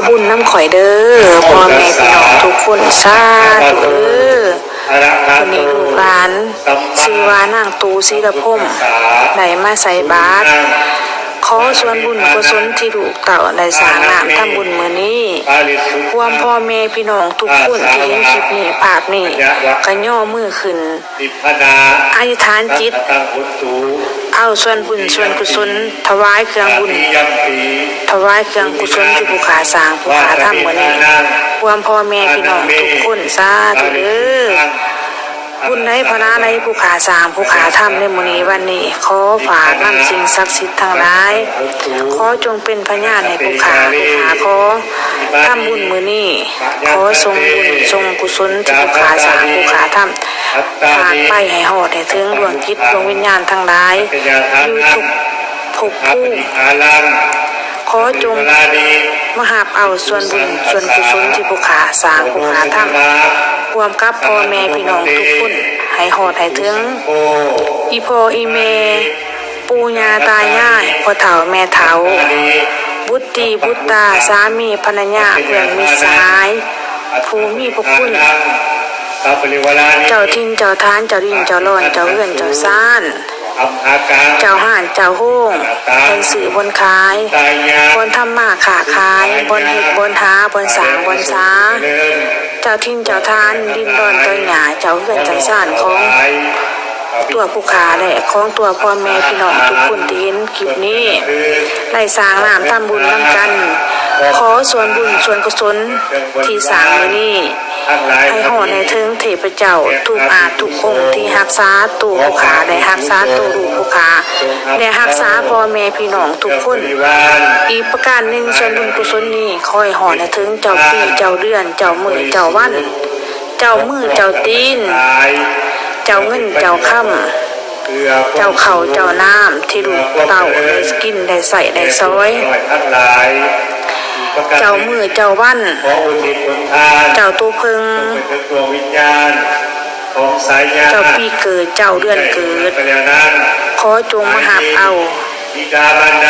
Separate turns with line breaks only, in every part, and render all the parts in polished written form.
บุญน้ำข่อยเด้อพ่อแม่พี่น้องทุกคนสาธุเด้อวันนี้ลูกหลานชื่อว่านางตูศรีละพรหมได้มาใส่บาตรขอส่วนบุญกุศลที่ลูกเต่าได้สร้างน้ำทำบุญมื้อนี้ความพ่อแม่พี่น้องทุกคนที่เห็นคลิปนี้ภาพนี้ก็ย่อมือขึ้นอธิษฐานจิตเอาส่วนบุญส่วนกุศลถวายเครื่องบุญถวายเครื่องกุศลที่ผู้ขาสร้างผู้ขาทำมื้อนี้ความพ่อแม่พี่น้องทุกคนสาธุเด้อบุญในพระนาในผู้ขาสร้างผู้ขาทำในมื้อนี้วันนี้ขอฝากนำสิ่งศักดิ์สิทธิ์ทั้งหลายขอจงเป็นพยานให้ผู้ขาขอทำบุญมื้อนี้ขอทรงบุญทรงกุศลที่ผู้ขาสร้างผู้ขาทำฝากไปให้ฮอดให้ถึงดวงจิตดวงวิญญาณทั้งหลายอยู่ทุกภพภูมิขอจงมหาบเอาส่วนบุญส่วนกุศลที่ผู้ขาสร้างผู้ขาทำรวมกับพ่อแม่พี่น้องทุกคนให้ฮอดให้ถึงอีพ่ออีแม่ปู่ย่าตายายพ่อเฒ่าแม่เฒ่าบุตรีบุตตาสามีภรรยาเพื่อนมิตรสหายผู้มีพระคุณเจ้าทินเจ้าทานเจ้าดินเจ้าร้อนเจ้าเอื้อนเจ้าซ่านเจ้าห่านเจ้าโฮ่งบนสื่อบนขายบนทำมาขาขายบนเห็ดบนหาบนสางบนสาเจ้าทินเจ้าทานดินดอนตัวหยาเจ้าเอื้อนเจ้าซ่านของตัวผู้ขาและของตัวพ่อแม่พี่น้องทุกคนที่เห็นคลิปนี้ได้สร้างน้ำทำบุญนำกันขอส่วนบุญส่วนกุศลที่สร้างมื้อนี้ให้ฮอดให้ถึงเทพเจ้าทุกอาทุกองค์ที่รักษาตัวผู้ขาได้รักษาตัวลูกผู้ขาได้รักษาพ่อแม่พี่น้องทุกคนอีกประการหนึ่งส่วนบุญกุศลนี้คอยฮอดให้ถึงเจ้าปีเจ้าเดือนเจ้ามื้อเจ้าวันเจ้ามือเจ้าตีนเจ้าเงินเจ้าค่ำเจ้าเข่าเจ้าน้ำที่ลูกเต่าได้กินได้ใส่ได้ซอยเจ้ามือเจ้าวันเจ้าตัวพึงเจ้าปีเกิดเจ้าเดือนเกิดขอจงมหาบเอา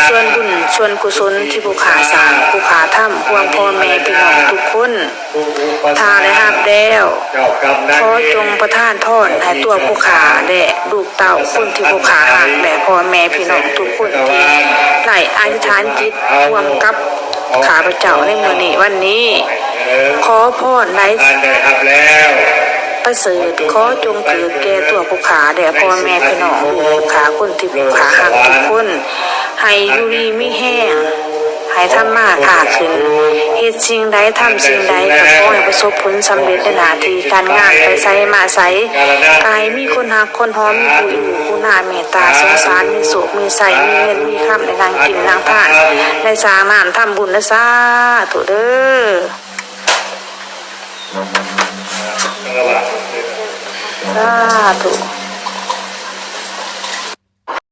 ส่วนบุญส่วนกุศลที่ผู้ขาสร้างผู้ขาทำห่วงพ่อแม่พี่น้องทุกคนทาได้หับแล้วขอจงประทานพรให้ตัวผู้ขาและลูกเต่าคนที่ผู้ขาหักและพ่อแม่พี่น้องทุกคนที่ได้อธิษฐานจิตร่วมกับข้าพเจ้าในมื้อนี้วันนี้ขอพรในประเสริฐขอจงเกิดแก่ตัวผู้ขาแด่พ่อแม่พี่น้องลูกผู้ขาคนที่ผู้ขาหักทุกคนให้อยู่ดีไม่แห้งให้ทำมาค้าขึ้นเฮ็ดสิ่งใดทำสิ่งใดก็ขอให้ประสบผลสำเร็จในหน้าที่การงานไปไสมาไสกายมีคนหักคนหอมมีผู้อยู่ผู้น่าเมตตาสงสารมีสุขมีใสมีเงินมีคำในทางกินทางทานในสร้างน้ำทำบุญนะสาธุเด้อสาธุ